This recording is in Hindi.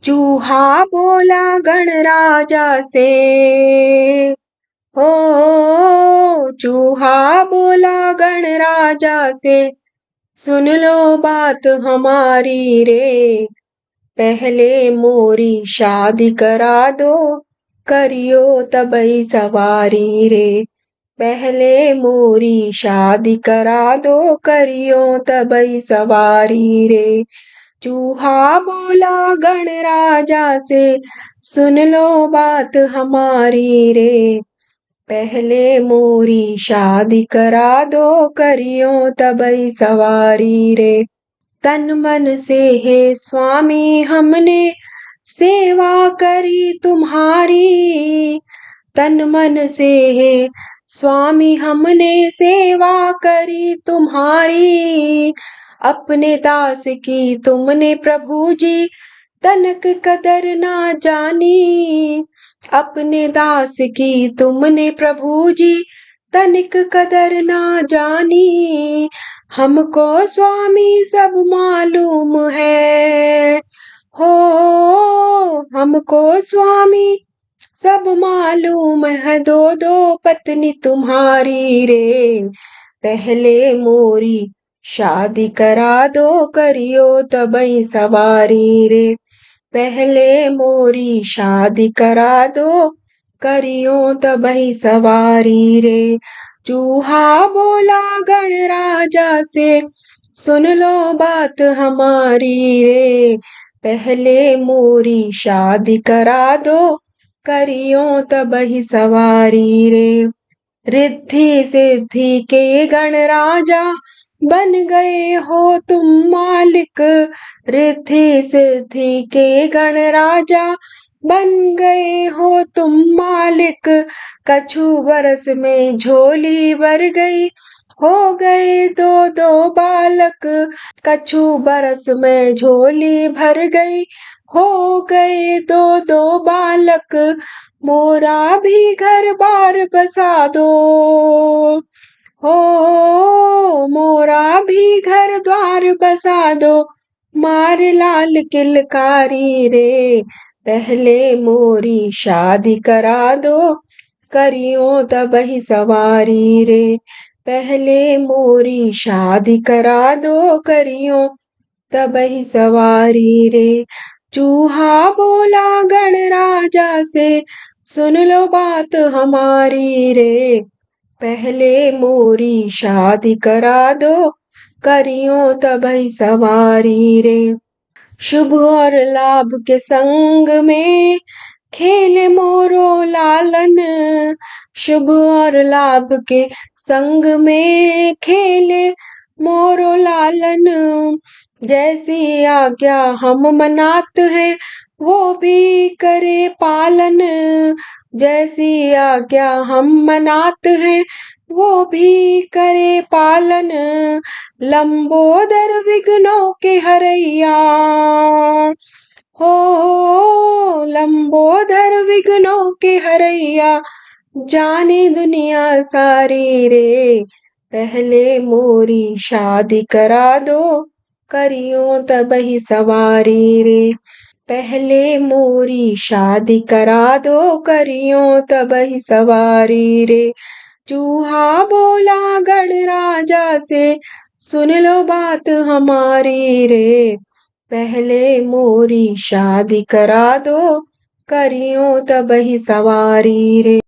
चूहा बोला गणराजा से, हो चूहा बोला गणराजा से, सुन लो बात हमारी रे, पहले मोरी शादी करा दो, करियो तबई सवारी रे, पहले मोरी शादी करा दो, करियो तबई सवारी रे। चूहा बोला गणराजा से, सुन लो बात हमारी रे, पहले मोरी शादी करा दो, करियो तबई सवारी रे। तन मन से है स्वामी हमने सेवा करी तुम्हारी, तन मन से है स्वामी हमने सेवा करी तुम्हारी, अपने दास की तुमने प्रभु जी तनक कदर ना जानी, अपने दास की तुमने प्रभु जी तनिक कदर ना जानी, हमको स्वामी सब मालूम है, हो हमको स्वामी सब मालूम है, दो दो पत्नी तुम्हारी रे, पहले मोरी शादी करा दो, करियो तबई सवारी रे, पहले मोरी शादी करा दो, करियो तबई सवारी रे। चूहा बोला गणराजा से, सुन लो बात हमारी रे, पहले मोरी शादी करा दो, करियो तबई सवारी रे। रिद्धि सिद्धि के गणराजा बन गए हो तुम मालिक, रिद्धि सिद्धि के गणराजा बन गए हो तुम मालिक, कछु बरस में झोली भर गई, हो गए दो दो बालक, कछु बरस में झोली भर गई, हो गए दो दो बालक, मोरा भी घर बार बसा दो, हो मोरा भी घर द्वार बसा दो, मार लाल किलकारी रे, पहले मोरी शादी करा दो, करियो तबई सवारी रे, पहले मोरी शादी करा दो, करियो तबई सवारी रे। चूहा बोला गणराजा से, सुन लो बात हमारी रे, पहले मोरी शादी करा दो, करियो तबई सवारी रे। शुभ और लाभ के संग में खेले मोरो लालन, शुभ और लाभ के संग में खेले मोरो लालन, जैसी आज्ञा हम मनात हैं वो भी करे पालन, जैसी आज्ञा हम मनात हैं वो भी करे पालन, लंबोदर विघ्नों के हरैया, हो लंबोदर विघ्नों के हरैया, जाने दुनिया सारी रे, पहले मोरी शादी करा दो, करियो तबई सवारी रे, पहले मोरी शादी करा दो, करियो तबई सवारी रे। चूहा बोला गणराजा से, सुन लो बात हमारी रे, पहले मोरी शादी करा दो, करियो तबई सवारी रे।